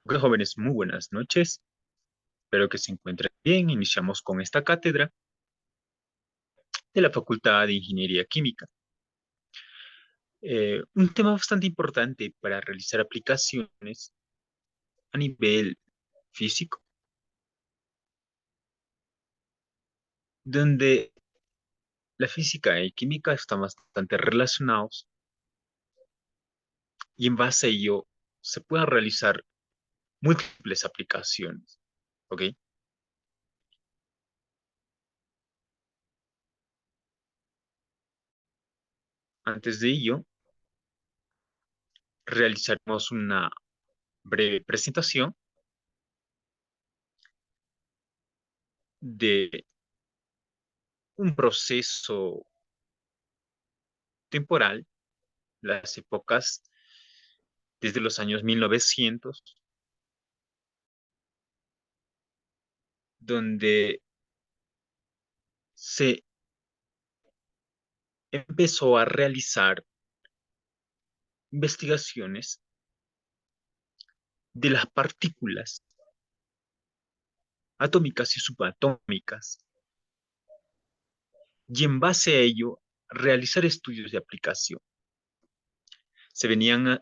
Ok, jóvenes, muy buenas noches. Espero que se encuentren bien. Iniciamos con esta cátedra de la Facultad de Ingeniería Química. Un tema bastante importante para realizar aplicaciones a nivel físico, donde la física y química están bastante relacionados y en base a ello se pueden realizar múltiples aplicaciones. ¿Ok? Antes de ello, realizaremos una breve presentación de un proceso temporal, las épocas desde los años 1900, donde se empezó a realizar investigaciones de las partículas atómicas y subatómicas, y en base a ello realizar estudios de aplicación. Se venían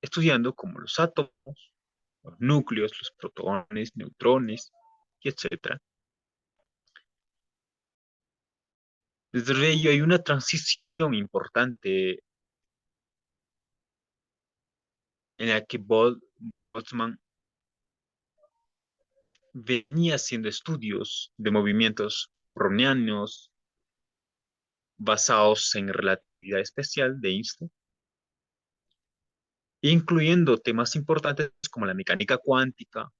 estudiando como los átomos, los núcleos, los protones, neutrones, y etcétera. Desde ello hay una transición importante en la que Boltzmann venía haciendo estudios de movimientos brownianos basados en relatividad especial de Einstein, incluyendo temas importantes como la mecánica cuántica,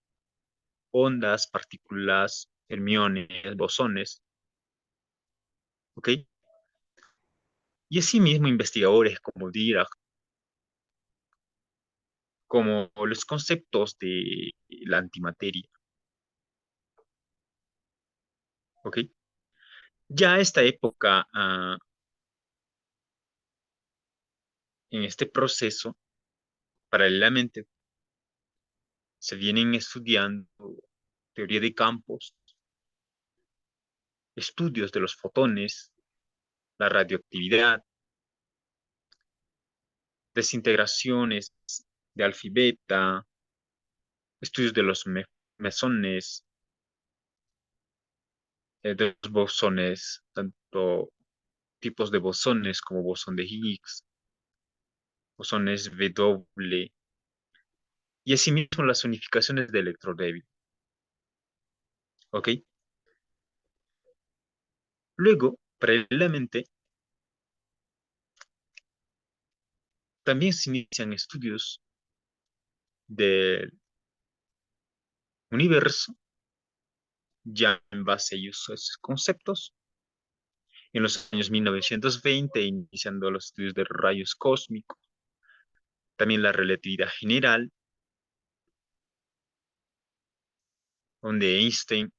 ondas, partículas, fermiones, bosones, ¿ok? Y asimismo investigadores como Dirac, como los conceptos de la antimateria, ¿ok? Ya a esta época, en este proceso, paralelamente, se vienen estudiando teoría de campos, estudios de los fotones, la radioactividad, desintegraciones de alfa y beta, estudios de los mesones, de los bosones, tanto tipos de bosones como bosón de Higgs, bosones W, y asimismo las unificaciones de electrodébil. ¿Ok? Luego, paralelamente, también se inician estudios del universo, ya en base a esos conceptos. En los años 1920, iniciando los estudios de rayos cósmicos, también la relatividad general, donde Einstein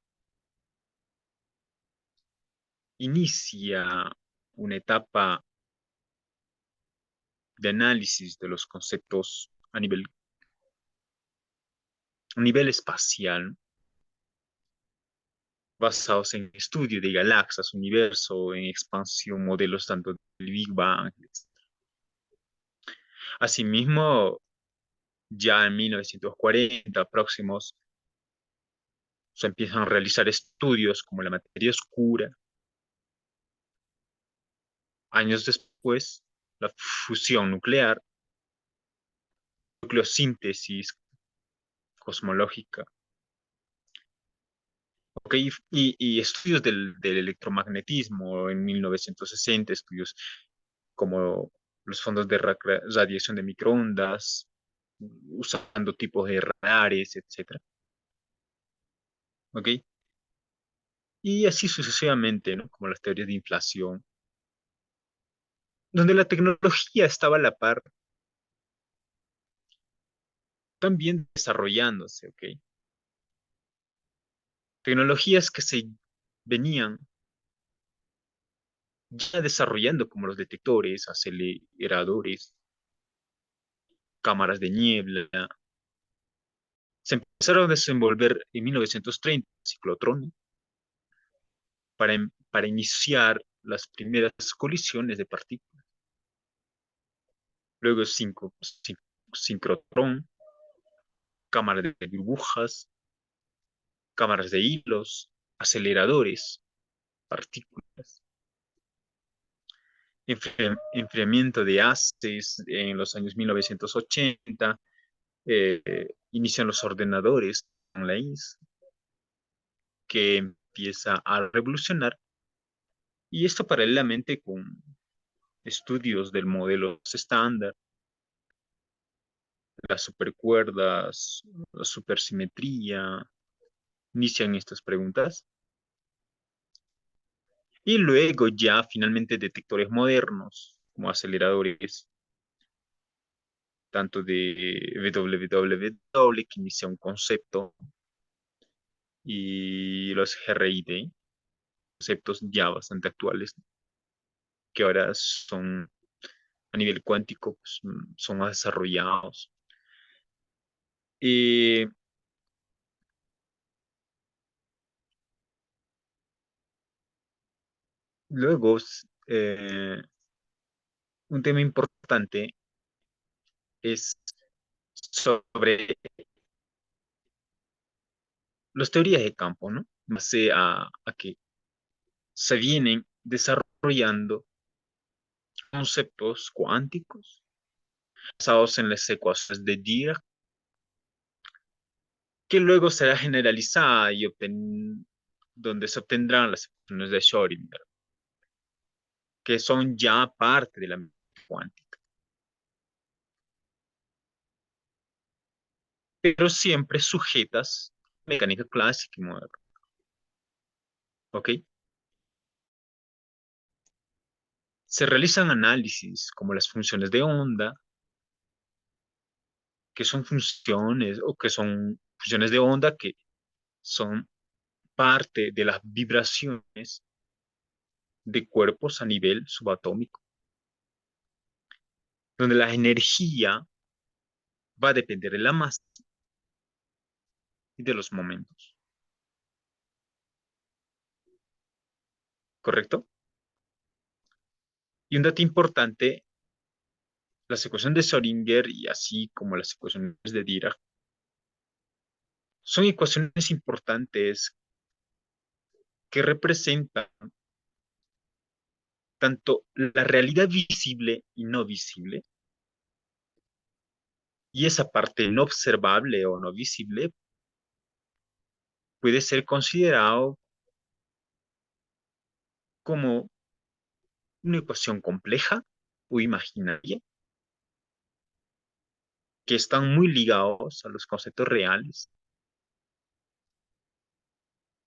inicia una etapa de análisis de los conceptos a nivel espacial, basados en estudio de galaxias, universo, en expansión, modelos tanto del Big Bang. Asimismo, ya en 1940 próximos, se empiezan a realizar estudios como la materia oscura. Años después, la fusión nuclear, nucleosíntesis cosmológica, ¿ok? Y estudios del electromagnetismo en 1960, estudios como los fondos de radiación de microondas, usando tipos de radares, etcétera, ¿ok? Y así sucesivamente, ¿no? Como las teorías de inflación, donde la tecnología estaba a la par, también desarrollándose, ¿ok? Tecnologías que se venían ya desarrollando como los detectores, aceleradores, cámaras de niebla, Se empezaron a desenvolver en 1930 ciclotrones para iniciar las primeras colisiones de partículas. Luego sincrotrón, cámaras de burbujas, cámaras de hilos, aceleradores, partículas, enfriamiento de haces en los años 1980, inician los ordenadores online que empieza a revolucionar, y esto paralelamente con estudios del modelo estándar, las supercuerdas, la supersimetría, inician estas preguntas. Y luego ya finalmente detectores modernos, como aceleradores, tanto de WWW, que inicia un concepto, y los GRID, conceptos ya bastante actuales, que ahora son a nivel cuántico, pues, son más desarrollados. Y luego, un tema importante es sobre las teorías de campo, ¿no? En base a que se vienen desarrollando conceptos cuánticos basados en las ecuaciones de Dirac, que luego será generalizada y donde se obtendrán las ecuaciones de Schrödinger, que son ya parte de la mecánica cuántica, pero siempre sujetas a mecánica clásica y moderna. ¿Ok? Se realizan análisis como las funciones de onda, que son funciones o que son funciones de onda que son parte de las vibraciones de cuerpos a nivel subatómico, donde la energía va a depender de la masa y de los momentos. ¿Correcto? Y un dato importante, las ecuaciones de Schrödinger y así como las ecuaciones de Dirac son ecuaciones importantes que representan tanto la realidad visible y no visible, y esa parte no observable o no visible puede ser considerado como una ecuación compleja o imaginaria, que están muy ligados a los conceptos reales,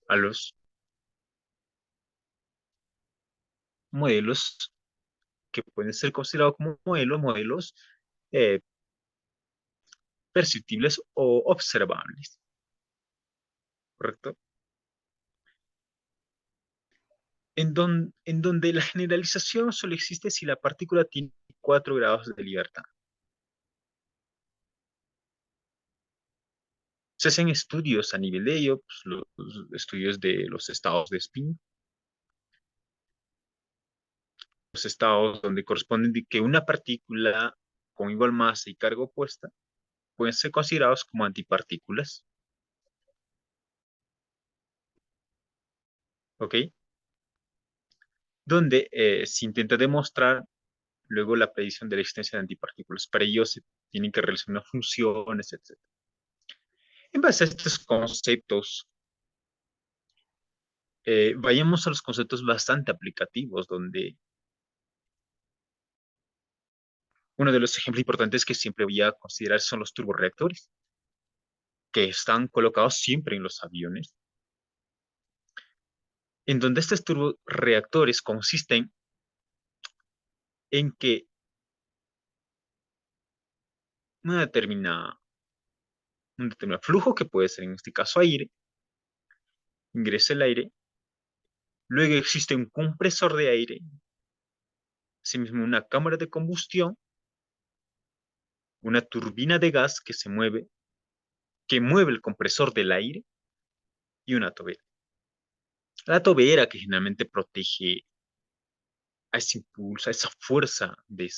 a los modelos que pueden ser considerados como modelos eh, perceptibles o observables, ¿correcto? En donde la generalización solo existe si la partícula tiene 4 grados de libertad. Se hacen estudios a nivel de ello, pues, los estudios de los estados de spin, los estados donde corresponden de que una partícula con igual masa y carga opuesta pueden ser considerados como antipartículas, ¿ok? Donde se intenta demostrar luego la predicción de la existencia de antipartículas. Para ello se tienen que realizar unas funciones, etc. En base a estos conceptos, vayamos a los conceptos bastante aplicativos, donde uno de los ejemplos importantes que siempre voy a considerar son los turborreactores, que están colocados siempre en los aviones, en donde estos turborreactores consisten en que una determinada, un determinado flujo, que puede ser en este caso aire, ingresa el aire, luego existe un compresor de aire, asimismo una cámara de combustión, una turbina de gas que se mueve, que mueve el compresor del aire y una tobera. La tobera que generalmente protege a ese impulso, a esa fuerza de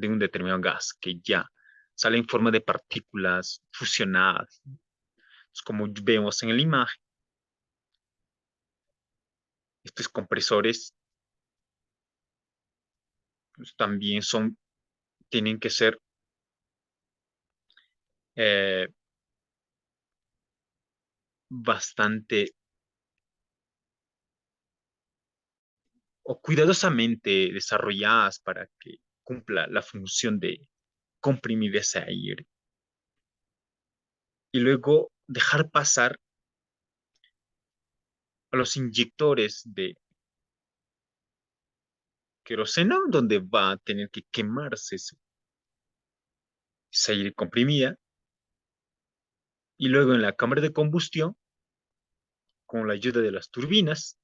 un determinado gas que ya sale en forma de partículas fusionadas. Pues como vemos en la imagen, estos compresores pues, también tienen que ser eh, bastante o cuidadosamente desarrolladas para que cumpla la función de comprimir ese aire y luego dejar pasar a los inyectores de queroseno, donde va a tener que quemarse esa aire comprimida, y luego en la cámara de combustión, con la ayuda de las turbinas,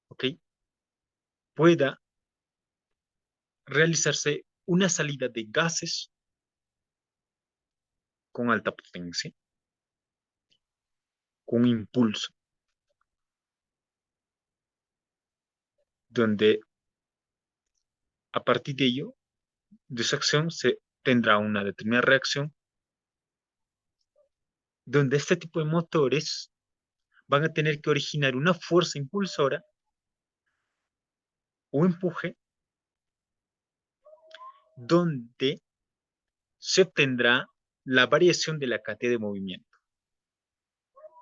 ¿ok? Pueda realizarse una salida de gases con alta potencia, con impulso, donde a partir de ello, de esa acción, se tendrá una determinada reacción, donde este tipo de motores van a tener que originar una fuerza impulsora o empuje, donde se obtendrá la variación de la cantidad de movimiento.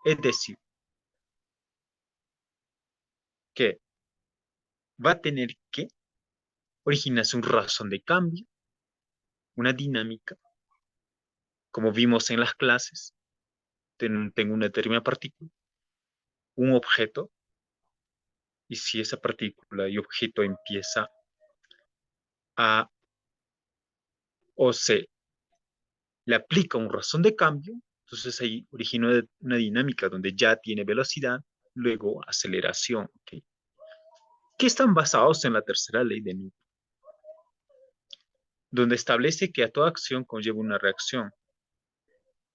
Es decir, que va a tener que originarse un razón de cambio, una dinámica, como vimos en las clases. Tengo una determinada partícula, un objeto, y si esa partícula y objeto empieza a, o se le aplica un razón de cambio, entonces ahí origina una dinámica donde ya tiene velocidad, luego aceleración, ¿ok? Que están basados en la tercera ley de Newton, donde establece que a toda acción conlleva una reacción.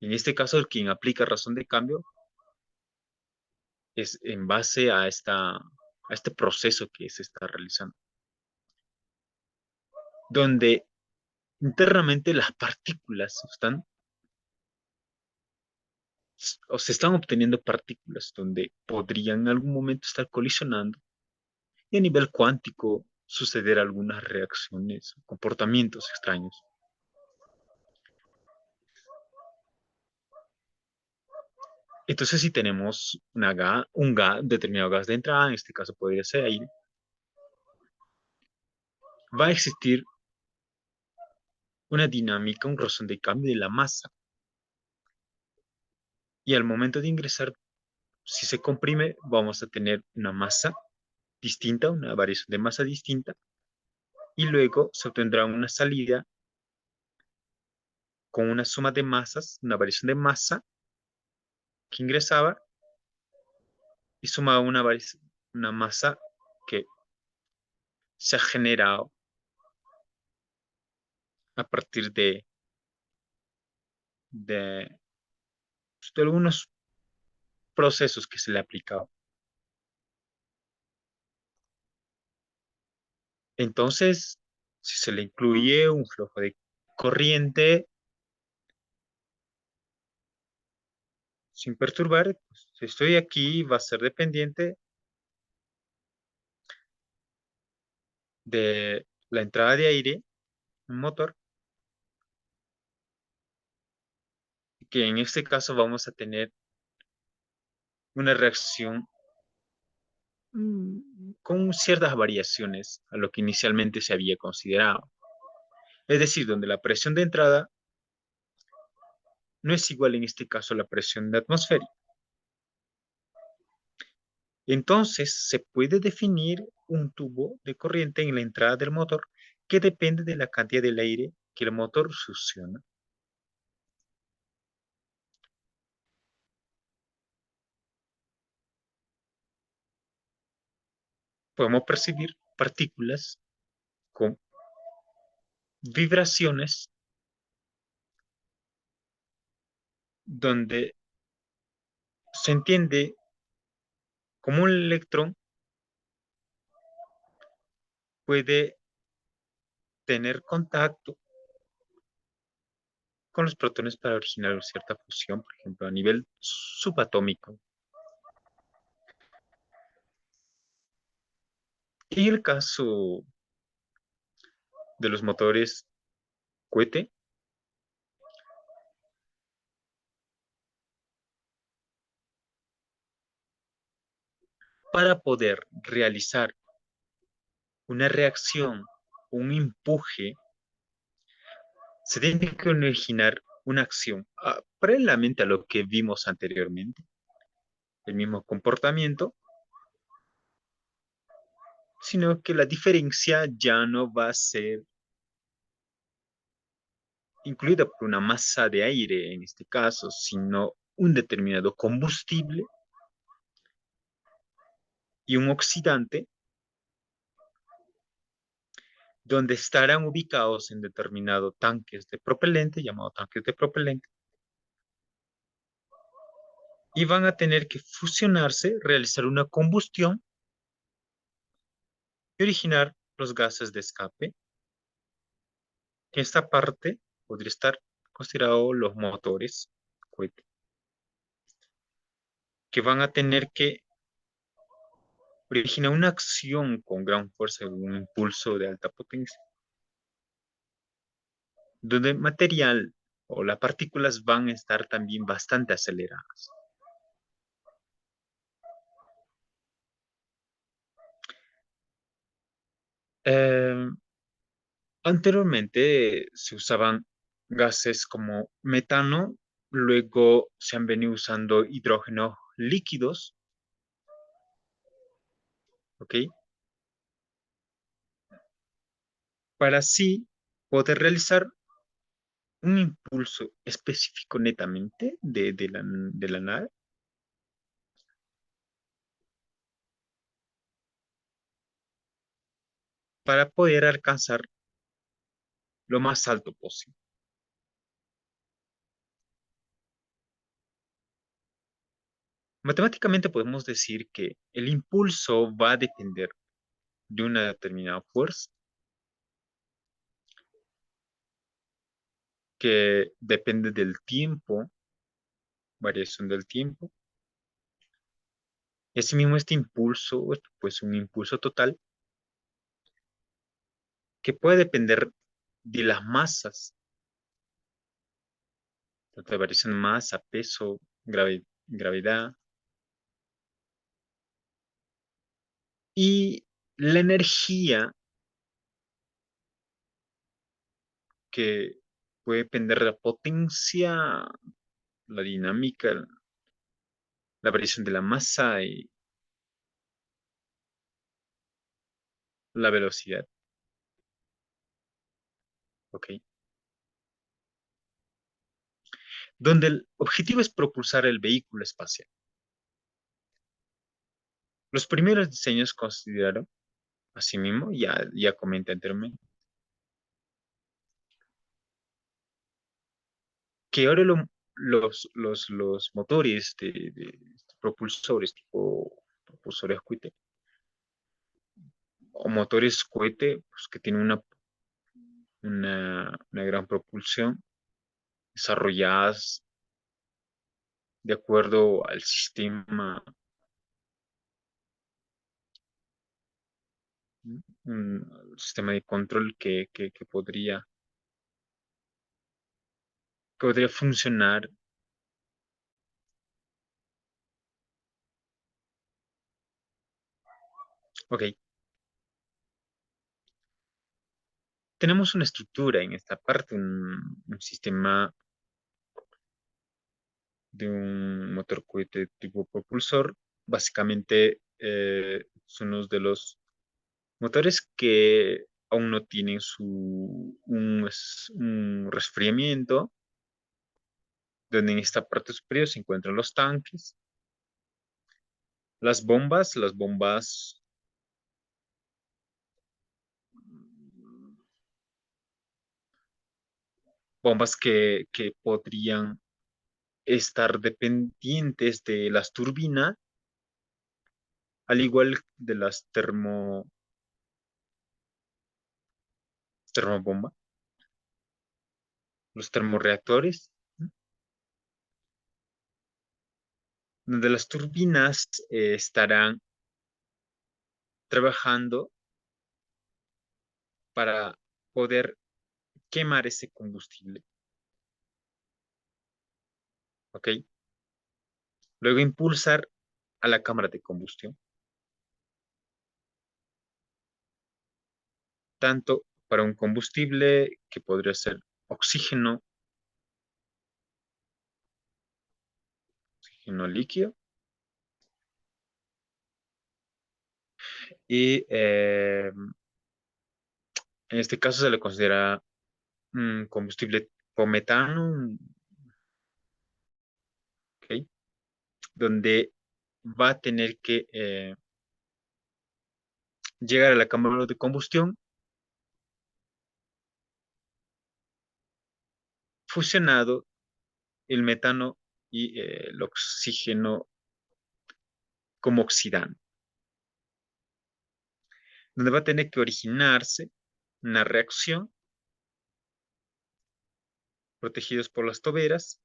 En este caso, el quien aplica razón de cambio es en base a este proceso que se está realizando, donde internamente las partículas están, o se están obteniendo partículas donde podrían en algún momento estar colisionando y a nivel cuántico suceder algunas reacciones, comportamientos extraños. Entonces, si tenemos un determinado gas de entrada, en este caso podría ser aire, va a existir una dinámica, un razón de cambio de la masa. Y al momento de ingresar, si se comprime, vamos a tener una masa distinta, una variación de masa distinta, y luego se obtendrá una salida con una suma de masas, una variación de masa que ingresaba y sumaba una masa que se ha generado a partir de, de algunos procesos que se le ha aplicado. Entonces, si se le incluye un flujo de corriente sin perturbar, pues, si estoy aquí, va a ser dependiente de la entrada de aire, un motor, que en este caso vamos a tener una reacción con ciertas variaciones a lo que inicialmente se había considerado. Es decir, donde la presión de entrada no es igual en este caso a la presión de atmósfera. Entonces, se puede definir un tubo de corriente en la entrada del motor que depende de la cantidad del aire que el motor succiona. Podemos percibir partículas con vibraciones donde se entiende cómo un electrón puede tener contacto con los protones para originar cierta fusión, por ejemplo, a nivel subatómico. Y el caso de los motores cohete, para poder realizar una reacción, un empuje, se tiene que originar una acción paralelamente a lo que vimos anteriormente, el mismo comportamiento, sino que la diferencia ya no va a ser incluida por una masa de aire en este caso, sino un determinado combustible y un oxidante donde estarán ubicados en determinados tanques de propelente, llamados tanques de propelente, y van a tener que fusionarse, realizar una combustión y originar los gases de escape, que esta parte podría estar considerado los motores cohete, que van a tener que originar una acción con gran fuerza, un impulso de alta potencia, donde el material o las partículas van a estar también bastante aceleradas. Eh, Anteriormente se usaban gases como metano, luego se han venido usando hidrógenos líquidos, ¿ok? Para así poder realizar un impulso específico netamente de la nave para poder alcanzar lo más alto posible. Matemáticamente podemos decir que el impulso va a depender de una determinada fuerza que depende del tiempo, variación del tiempo. Y asimismo este impulso, pues un impulso total, que puede depender de las masas, tanto de variación de masa, peso, gravedad, y la energía que puede depender de la potencia, la dinámica, la variación de la masa y la velocidad. ¿Ok? Donde el objetivo es propulsar el vehículo espacial. Los primeros diseños consideraron, asimismo, ya comenté anteriormente, que ahora los motores de propulsores, tipo propulsores cohete, o motores cohete, pues, que tienen una gran propulsión, desarrolladas de acuerdo al sistema, un sistema de control que podría funcionar. Ok, tenemos una estructura en esta parte, un sistema de un motor cohete tipo propulsor. Básicamente son unos de los motores que aún no tienen un resfriamiento, donde en esta parte superior se encuentran los tanques, las bombas que podrían estar dependientes de las turbinas, al igual de las termobombas, los termorreactores, ¿no? Donde las turbinas estarán trabajando para poder quemar ese combustible, ¿ok? Luego impulsar a la cámara de combustión, tanto para un combustible que podría ser oxígeno, oxígeno líquido, y en este caso se le considera combustible tipo metano, ¿ok? Donde va a tener que llegar a la cámara de combustión, fusionado el metano y el oxígeno como oxidante, donde va a tener que originarse una reacción protegidos por las toberas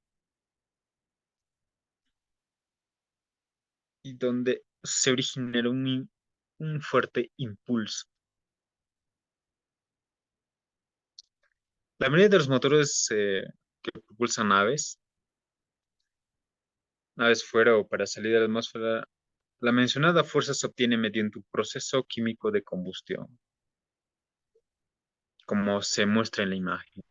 y donde se originará un fuerte impulso. La mayoría de los motores que propulsan naves fuera o para salir a la atmósfera, la mencionada fuerza se obtiene mediante un proceso químico de combustión, como se muestra en la imagen,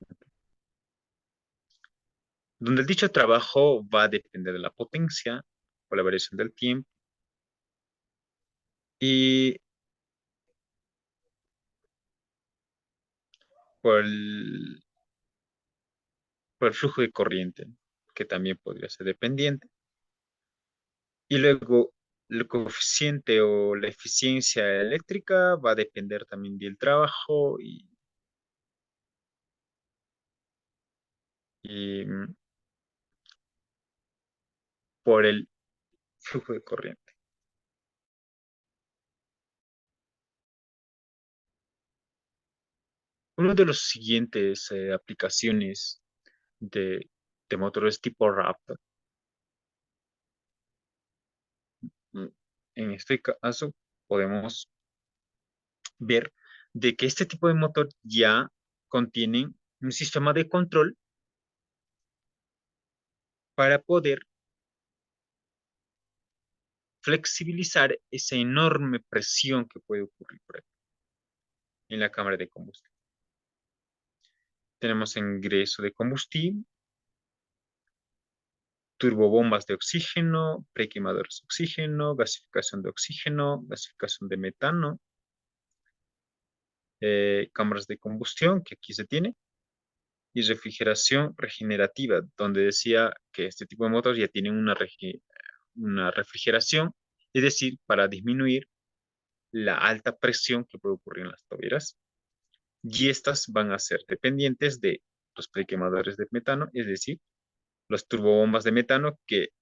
donde el dicho trabajo va a depender de la potencia o la variación del tiempo y por por el flujo de corriente, que también podría ser dependiente. Y luego el coeficiente o la eficiencia eléctrica va a depender también del trabajo y por el flujo de corriente. Uno de los siguientes aplicaciones de, de motores tipo Raptor, mm, en este caso podemos ver de que este tipo de motor ya contienen un sistema de control para poder flexibilizar esa enorme presión que puede ocurrir por ahí en la cámara de combustión. Tenemos ingreso de combustible, turbobombas de oxígeno, prequemadores de oxígeno, gasificación de metano, cámaras de combustión, que aquí se tiene, y refrigeración regenerativa, donde decía que este tipo de motores ya tienen una refrigeración, es decir, para disminuir la alta presión que puede ocurrir en las toberas, y estas van a ser dependientes de los prequemadores de metano, es decir, los turbobombas de metano que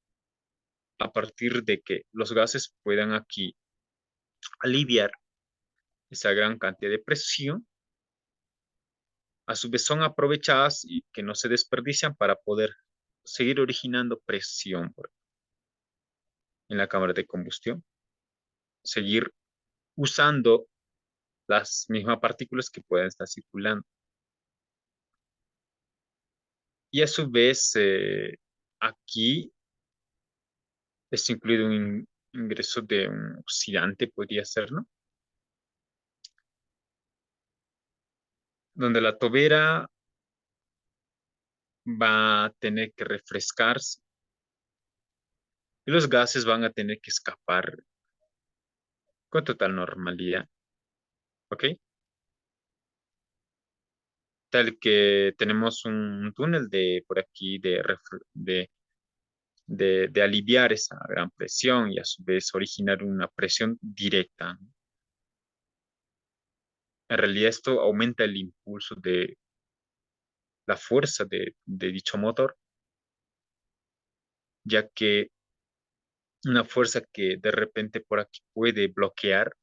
a partir de que los gases puedan aquí aliviar esa gran cantidad de presión, a su vez son aprovechadas y que no se desperdician para poder seguir originando presión en la cámara de combustión, seguir usando las mismas partículas que puedan estar circulando. Y a su vez, aquí es incluido un ingreso de un oxidante, podría ser, ¿no? Donde la tobera va a tener que refrescarse y los gases van a tener que escapar con total normalidad, ¿ok? Tal que tenemos un túnel de por aquí de aliviar esa gran presión y a su vez originar una presión directa. En realidad esto aumenta el impulso de la fuerza de dicho motor ya que una fuerza que de repente por aquí puede bloquear,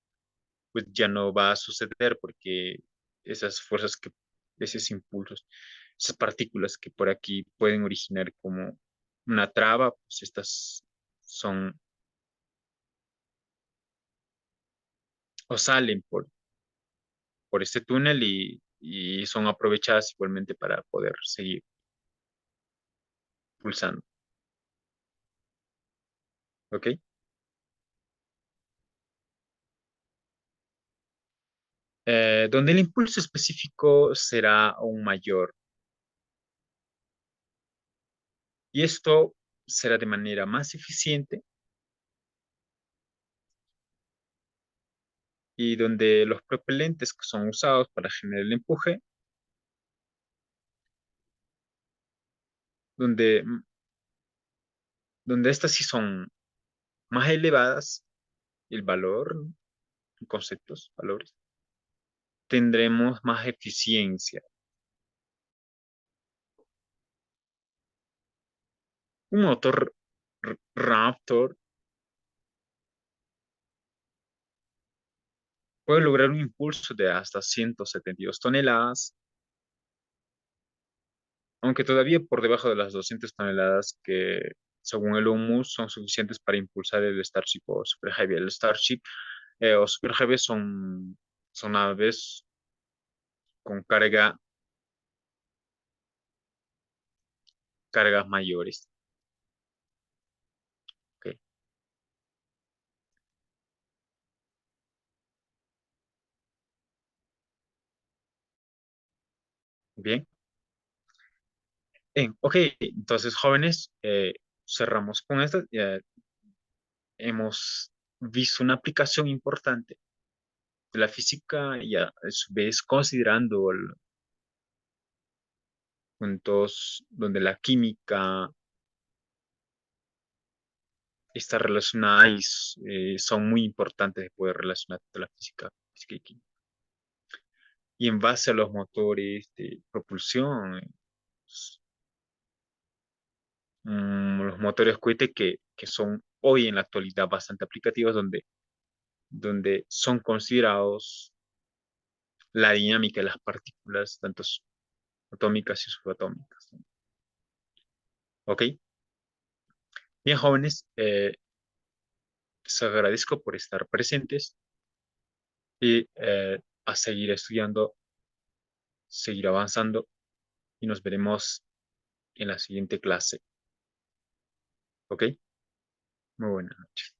pues ya no va a suceder porque esas fuerzas que, esos impulsos, esas partículas que por aquí pueden originar como una traba, pues estas son o salen por este túnel y son aprovechadas igualmente para poder seguir pulsando. ¿Ok? Donde el impulso específico será aún mayor. Y esto será de manera más eficiente y donde los propelentes que son usados para generar el empuje, donde, donde estas sí son más elevadas, el valor, conceptos, valores, tendremos más eficiencia. Un motor Raptor puede lograr un impulso de hasta 172 toneladas, aunque todavía por debajo de las 200 toneladas que, según el OMUS, son suficientes para impulsar el Starship o Super Heavy. El Starship o Super Heavy son aves con cargas mayores. Ok, bien. Ok, entonces jóvenes, cerramos con esto. Ya hemos visto una aplicación importante de la física y a su vez considerando puntos donde la química está relacionada y son muy importantes de poder relacionar la física y química. Y en base a los motores de propulsión, los motores cohete que son hoy en la actualidad bastante aplicativos, donde son considerados la dinámica de las partículas, tanto atómicas y subatómicas. ¿Ok? Bien, jóvenes, les agradezco por estar presentes y a seguir estudiando, seguir avanzando y nos veremos en la siguiente clase. ¿Ok? Muy buenas noches.